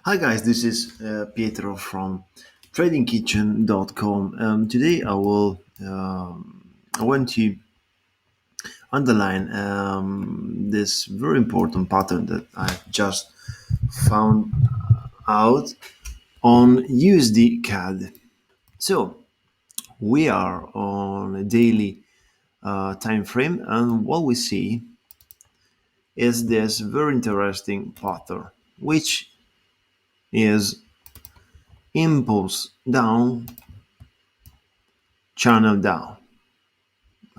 Hi guys, this is Pietro from tradingkitchen.com. Today I want to underline this very important pattern that I just found out on USDCAD. So we are on a daily time frame, and what we see is this very interesting pattern, which is impulse down, channel down.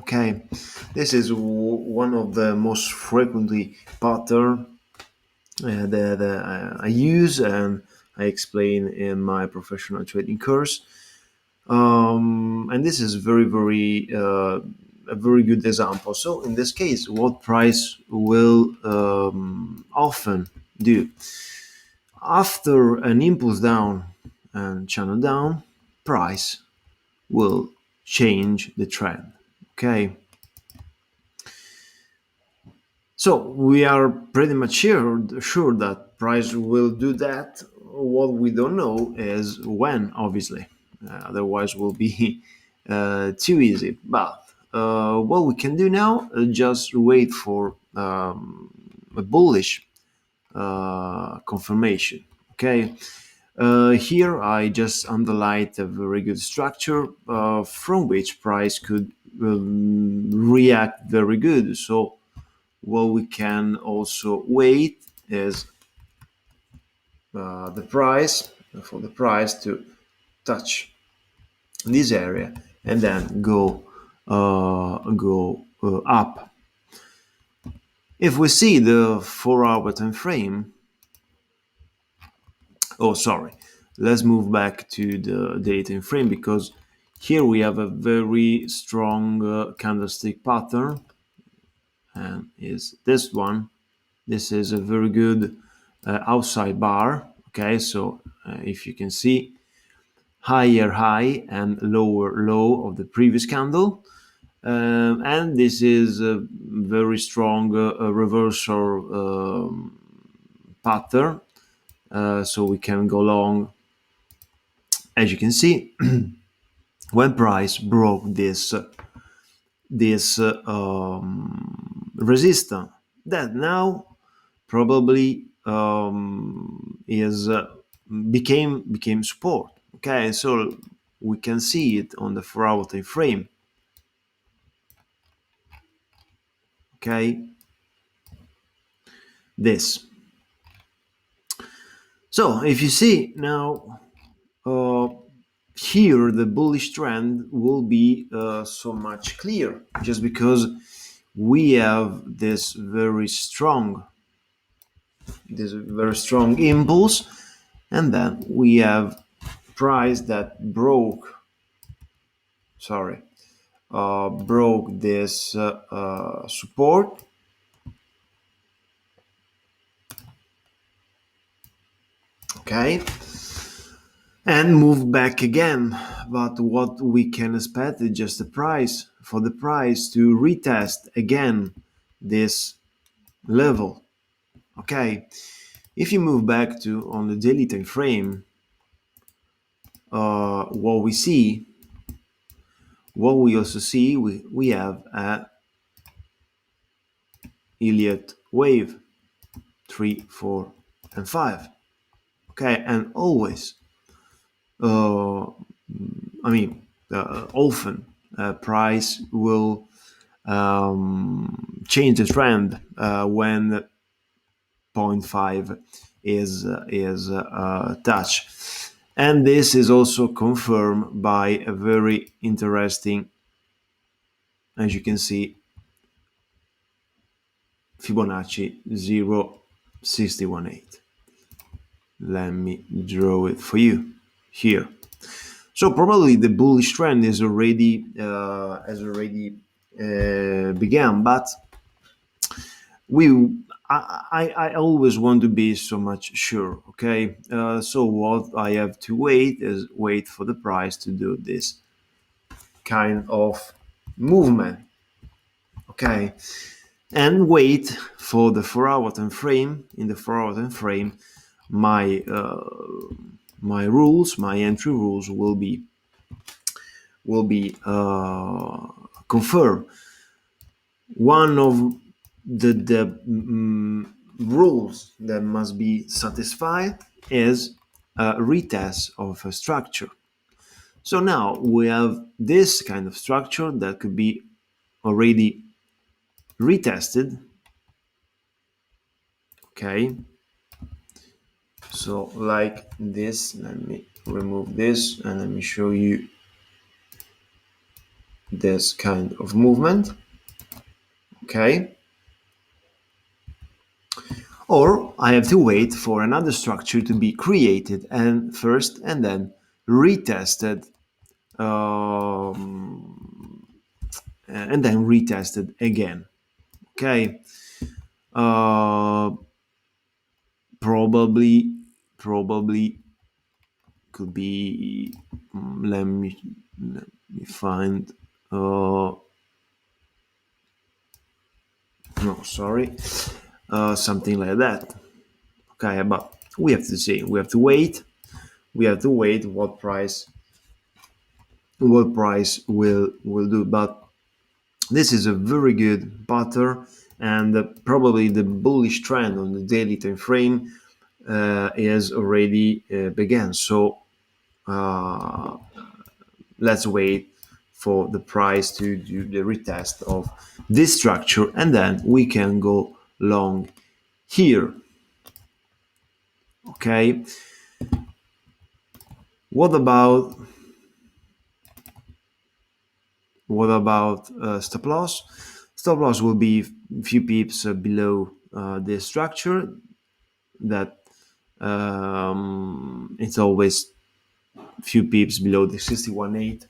Okay, this is one of the most frequently pattern that I use and I explain in my professional trading course. And this is a very good example. So in this case, what price will often do after an impulse down and channel down, price will change the trend. Okay. So we are pretty much sure that price will do that. What we don't know is when, obviously. Otherwise, will be too easy. But what we can do now, just wait for a bullish confirmation. Okay. Here I just underlined a very good structure from which price could react very good. So what we can also wait is the price for the price to touch this area and then go up. If we see the 4-hour time frame, oh sorry, let's move back to the daily time frame because here we have a very strong candlestick pattern, and is this one. This is a very good outside bar. Okay, so if you can see, higher high and lower low of the previous candle, and this is a very strong reversal pattern. So we can go long, as you can see, when price broke this resistance that now probably is became support. Okay, so we can see it on the 4-hour time frame. Okay, this. So if you see now, uh, here the bullish trend will be so much clear, just because we have this very strong impulse, and then we have price that broke this support. Okay, and move back again. But what we can expect is just the price for the price to retest again this level. Okay, if you move back to on the daily time frame, what we see, what we also see, we have a Elliott wave 3, 4, and 5. Okay, and always, uh, often price will change the trend when zero point 0.5 is touched, and this is also confirmed by a very interesting, as you can see, Fibonacci 0.618. Let me draw it for you here. So probably the bullish trend is already began, but we I always want to be so much sure. Okay, so what I have to wait for the price to do this kind of movement. Okay, and wait for the 4-hour time frame. In the 4-hour time frame, my my rules, my entry rules will be confirmed. One of the rules that must be satisfied is a retest of a structure. So now we have this kind of structure that could be already retested. Okay, so like this, let me remove this and let me show you this kind of movement. Okay, or I have to wait for another structure to be created and first and then retested, and then retested again. Okay, uh, probably could be. Let me find. No, sorry, something like that. Okay, but we have to see. We have to wait. We have to wait what price will do. But this is a very good pattern, and probably the bullish trend on the daily time frame is already began. So uh, let's wait for the price to do the retest of this structure, and then we can go long here. Okay. What about stop loss? Stop loss will be a few pips below the structure. That it's always a few pips below the 61.8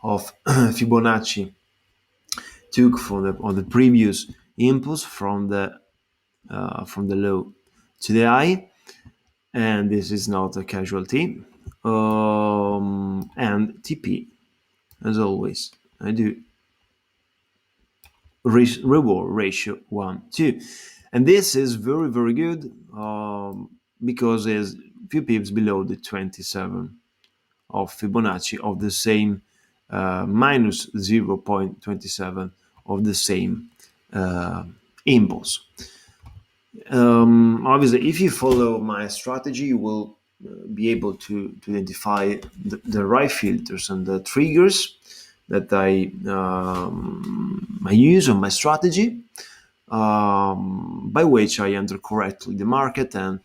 of Fibonacci took from the on the previous impulse from the low to the high, and this is not a casualty. And TP, as always, I do reward ratio 1:2, and this is very good because it's few pips below the 27 of Fibonacci of the same minus 0.27 of the same impulse. Obviously, if you follow my strategy, you will be able to identify the right filters and the triggers that I use on my strategy, by which I enter correctly the market and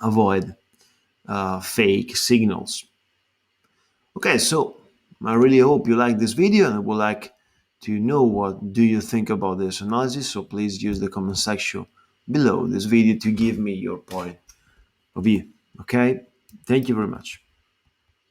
avoid fake signals. Okay, so I really hope you like this video, and I would like to know what do you think about this analysis. So please use the comment section below this video to give me your point of view. Okay, thank you very much.